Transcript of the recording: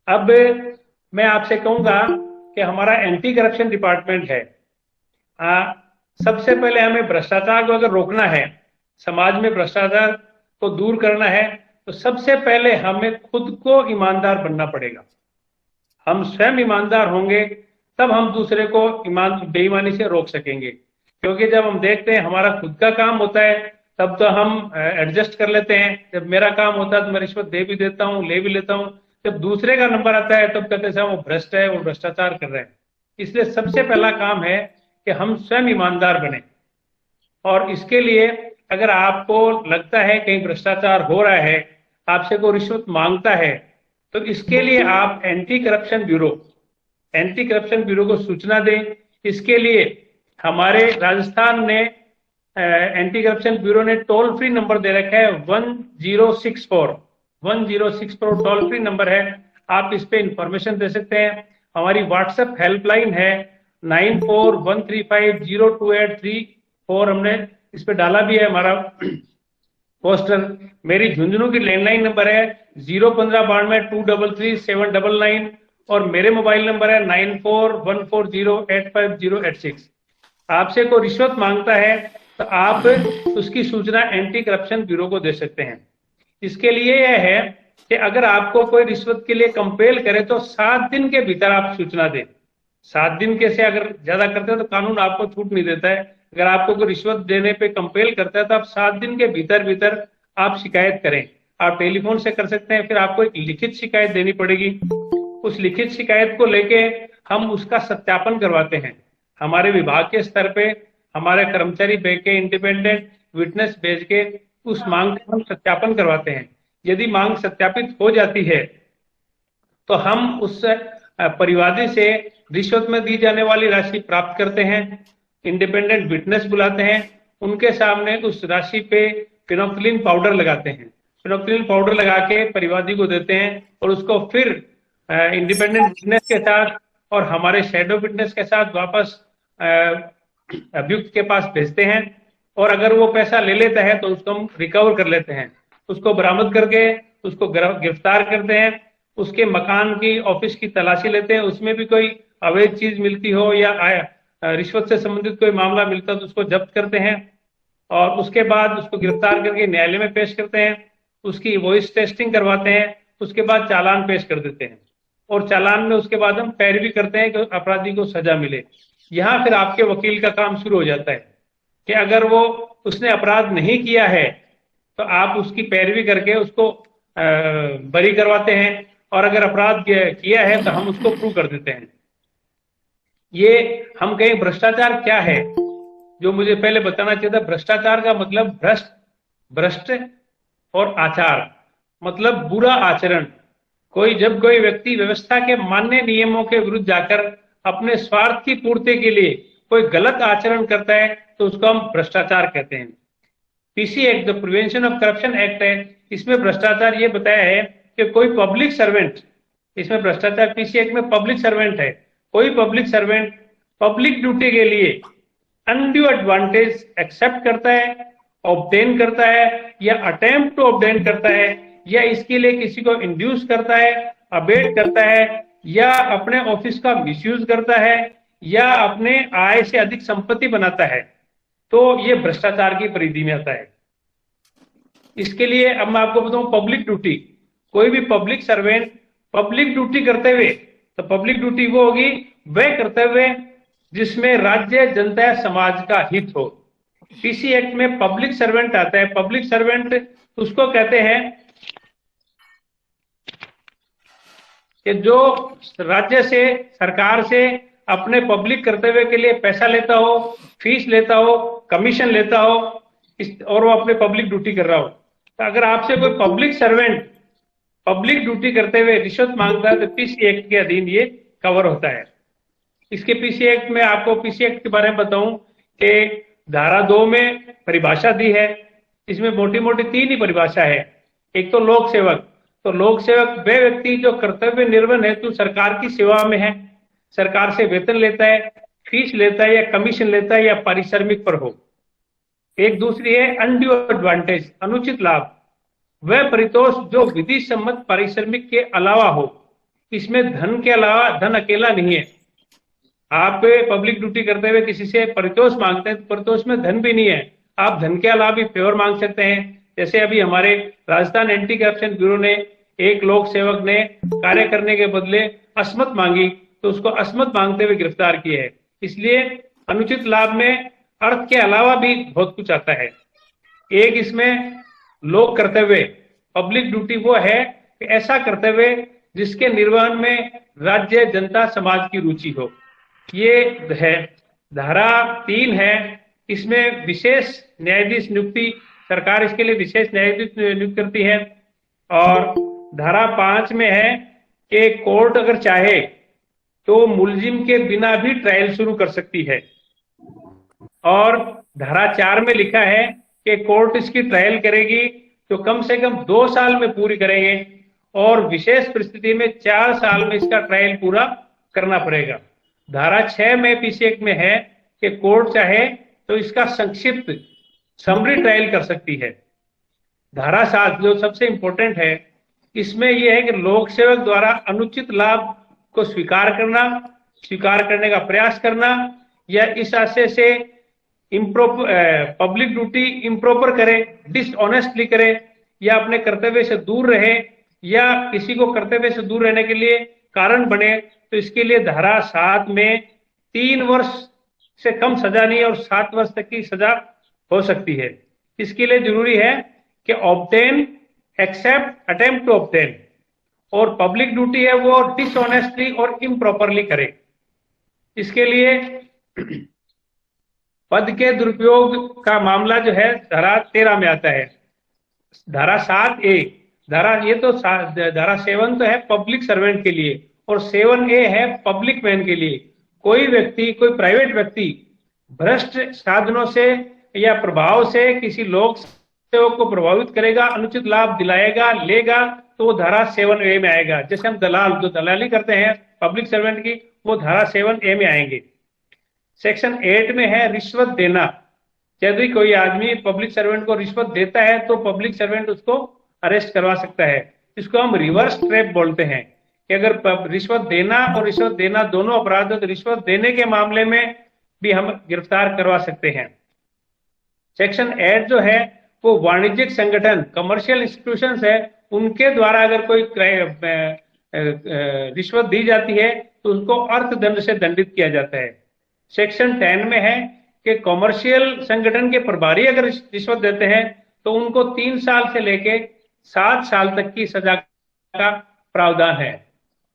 अब मैं आपसे कहूंगा कि हमारा एंटी करप्शन डिपार्टमेंट है। आ, सबसे पहले हमें भ्रष्टाचार को अगर रोकना है, समाज में भ्रष्टाचार को दूर करना है, तो सबसे पहले हमें खुद को ईमानदार बनना पड़ेगा। हम स्वयं ईमानदार होंगे तब हम दूसरे को बेईमानी से रोक सकेंगे। क्योंकि जब हम देखते हैं हमारा खुद का काम होता है तब तो हम एडजस्ट कर लेते हैं। जब मेरा काम होता है तो मैं रिश्वत दे भी देता हूँ, ले भी लेता हूँ। जब दूसरे का नंबर आता है तब कहते हैं वो भ्रष्ट है, वो भ्रष्टाचार कर रहे हैं। इसलिए सबसे पहला काम है कि हम स्वयं ईमानदार बने। और इसके लिए अगर आपको लगता है कहीं भ्रष्टाचार हो रहा है, आपसे कोई रिश्वत मांगता है, तो इसके लिए आप एंटी करप्शन ब्यूरो को सूचना दें। इसके लिए हमारे राजस्थान ने एंटी करप्शन ब्यूरो ने टोल फ्री नंबर दे रखा है 1064 टोल फ्री नंबर है। आप इस पे इंफॉर्मेशन दे सकते हैं। हमारी व्हाट्सएप हेल्पलाइन है 9413502834। हमने इस पे डाला भी है हमारा पोस्टर। मेरी झुंझुनू की लैंडलाइन नंबर है 01592 233 799 और मेरे मोबाइल नंबर है 9414085086। आपसे कोई रिश्वत मांगता है तो आप उसकी सूचना एंटी करप्शन ब्यूरो को दे सकते हैं। इसके लिए यह है कि अगर आपको कोई रिश्वत के लिए कंपेल करे तो 7 दिन के भीतर आप सूचना दें। 7 दिन के से अगर ज्यादा करते हैं तो कानून आपको छूट नहीं देता है। अगर आपको कोई रिश्वत देने पे कंपेल करता है तो आप 7 दिन के भीतर भीतर आप शिकायत करें। आप टेलीफोन से कर सकते हैं, फिर आपको एक लिखित शिकायत देनी पड़ेगी। उस लिखित शिकायत को लेके हम उसका सत्यापन करवाते हैं। हमारे विभाग के स्तर पे हमारे कर्मचारी भेज के, इंडिपेंडेंट विटनेस भेज के उस मांग का हम सत्यापन करवाते हैं। यदि मांग सत्यापित हो जाती है तो हम उस परिवादी से रिश्वत में दी जाने वाली राशि प्राप्त करते हैं। इंडिपेंडेंट विटनेस बुलाते हैं, उनके सामने उस राशि पे फिनोक्सिलिन पाउडर लगाते हैं। फिनोक्सिलिन पाउडर लगा के परिवादी को देते हैं और उसको फिर इंडिपेंडेंट विटनेस के साथ और हमारे शैडो विटनेस के साथ वापस अभियुक्त के पास भेजते हैं। और अगर वो पैसा ले लेता है तो उसको हम रिकवर कर लेते हैं, उसको बरामद करके उसको गिरफ्तार करते हैं। उसके मकान की, ऑफिस की तलाशी लेते हैं। उसमें भी कोई अवैध चीज मिलती हो या रिश्वत से संबंधित कोई मामला मिलता है तो उसको जब्त करते हैं और उसके बाद उसको गिरफ्तार करके न्यायालय में पेश करते हैं। उसकी वॉइस टेस्टिंग करवाते हैं, उसके बाद चालान पेश कर देते हैं और चालान में उसके बाद हम पैरवी करते हैं कि अपराधी को सजा मिले। यहाँ फिर आपके वकील का काम शुरू हो जाता है कि अगर वो उसने अपराध नहीं किया है तो आप उसकी पैरवी करके उसको बरी करवाते हैं और अगर अपराध किया है तो हम उसको प्रूव कर देते हैं। ये हम कहें भ्रष्टाचार क्या है, जो मुझे पहले बताना चाहिए था। भ्रष्टाचार का मतलब भ्रष्ट और आचार मतलब बुरा आचरण। जब कोई व्यक्ति व्यवस्था के मान्य नियमों के विरुद्ध जाकर अपने स्वार्थ की पूर्ति के लिए कोई गलत आचरण करता है तो उसको हम भ्रष्टाचार कहते हैं। PC act, the prevention of corruption act है, इसमें भ्रष्टाचार ये बताया है कि कोई पब्लिक सर्वेंट, इसमें भ्रष्टाचार पीसी एक्ट में पब्लिक सर्वेंट है, कोई पब्लिक सर्वेंट पब्लिक ड्यूटी के लिए अनड्यू एडवांटेज एक्सेप्ट करता है, ऑब्टेन करता है या अटेम्प्ट टू ऑब्टेन करता है या इसके लिए किसी को इंड्यूस करता है, अबेट करता है या अपने ऑफिस का मिसयूज करता है या अपने आय से अधिक संपत्ति बनाता है, तो ये भ्रष्टाचार की परिधि में आता है। इसके लिए अब मैं आपको बताऊं पब्लिक ड्यूटी। कोई भी पब्लिक सर्वेंट पब्लिक ड्यूटी करते हुए, तो पब्लिक ड्यूटी वो होगी वह करते हुए जिसमें राज्य, जनता या समाज का हित हो। पीसी एक्ट में पब्लिक सर्वेंट आता है। पब्लिक सर्वेंट उसको कहते हैं कि जो राज्य से, सरकार से अपने पब्लिक कर्तव्य के लिए पैसा लेता हो, फीस लेता हो, कमीशन लेता हो और वो अपने पब्लिक ड्यूटी कर रहा हो। तो अगर आपसे कोई पब्लिक सर्वेंट पब्लिक ड्यूटी करते हुए रिश्वत मांगता है तो पीसी एक्ट के अधीन ये कवर होता है। इसके पीसी एक्ट में आपको पीसी एक्ट के बारे में बताऊं कि धारा 2 में परिभाषा दी है। इसमें मोटी मोटी 3 ही परिभाषा है। एक तो लोक सेवक, तो लोक सेवक वह व्यक्ति जो कर्तव्य निर्वहन हेतु सरकार की सेवा में है, सरकार से वेतन लेता है, फीस लेता है या कमीशन लेता है या पारिश्रमिक पर हो। एक दूसरी है अनड्यू एडवांटेज, अनुचित लाभ, वह परितोष जो विधि सम्मत पारिश्रमिक के अलावा हो। इसमें धन के अलावा धन अकेला नहीं है। आप पब्लिक ड्यूटी करते हुए किसी से परितोष मांगते हैं तो परितोष में धन भी नहीं है, आप धन के अलावा भी फेवर मांग सकते हैं। जैसे अभी हमारे राजस्थान एंटी करप्शन ब्यूरो ने एक लोक सेवक ने कार्य करने के बदले असमत मांगी तो उसको असमत मांगते हुए गिरफ्तार किया है। इसलिए अनुचित लाभ में अर्थ के अलावा भी बहुत कुछ आता है। एक इसमें लोक कर्तव्य, पब्लिक ड्यूटी वो है कि ऐसा कर्तव्य जिसके निर्वहन में राज्य, जनता, समाज की रुचि हो, ये है। धारा 3 है, इसमें विशेष न्यायाधीश नियुक्ति, सरकार इसके लिए विशेष न्यायाधीश नियुक्त करती है। और धारा 5 में है कि कोर्ट अगर चाहे तो मुलजिम के बिना भी ट्रायल शुरू कर सकती है। और धारा 4 में लिखा है कि कोर्ट इसकी ट्रायल करेगी तो कम से कम 2 साल में पूरी करेंगे और विशेष परिस्थिति में 4 साल में इसका ट्रायल पूरा करना पड़ेगा। धारा 6 में पीसी एक्ट में है कि कोर्ट चाहे तो इसका संक्षिप्त समरी ट्रायल कर सकती है। धारा 7 जो सबसे इंपॉर्टेंट है, इसमें यह है कि लोक सेवक द्वारा अनुचित लाभ को स्वीकार करने का प्रयास करना या इस आशय से पब्लिक ड्यूटी इम्प्रॉपर करे, डिसऑनेस्टली करे या अपने कर्तव्य से दूर रहे या किसी को कर्तव्य से दूर रहने के लिए कारण बने, तो इसके लिए धारा 7 में 3 वर्ष से कम सजा नहीं और 7 वर्ष तक की सजा हो सकती है। इसके लिए जरूरी है कि obtain, accept, attempt to obtain, और पब्लिक ड्यूटी है वो डिसऑनेस्टली और इम्प्रॉपरली करे। इसके लिए पद के दुरुपयोग का मामला जो है धारा 13 में आता है। धारा 7A, धारा 7 तो है पब्लिक सर्वेंट के लिए और 7A है पब्लिक मैन के लिए। कोई व्यक्ति, कोई प्राइवेट व्यक्ति भ्रष्ट साधनों से या प्रभाव से किसी लोक सेवक को प्रभावित करेगा, अनुचित लाभ दिलाएगा, लेगा, तो वो धारा 7A में आएगा। जैसे हम दलाल जो दलाली करते हैं पब्लिक सर्वेंट की, वो धारा 7A में आएंगे। सेक्शन 8 में है रिश्वत देना। यदि कोई आदमी पब्लिक सर्वेंट को रिश्वत देता है तो पब्लिक सर्वेंट उसको अरेस्ट करवा सकता है। इसको हम रिवर्स ट्रैप बोलते हैं कि अगर रिश्वत देना और रिश्वत देना दोनों अपराध है तो रिश्वत देने के मामले में भी हम गिरफ्तार करवा सकते हैं। सेक्शन 8 जो है वो वाणिज्यिक संगठन, कमर्शियल इंस्टीट्यूशंस है, उनके द्वारा अगर कोई रिश्वत दी जाती है तो उनको अर्थदंड से दंडित किया जाता है। सेक्शन 10 में है कि कमर्शियल संगठन के प्रभारी अगर रिश्वत देते हैं तो उनको 3 साल से लेके 7 साल तक की सजा का प्रावधान है।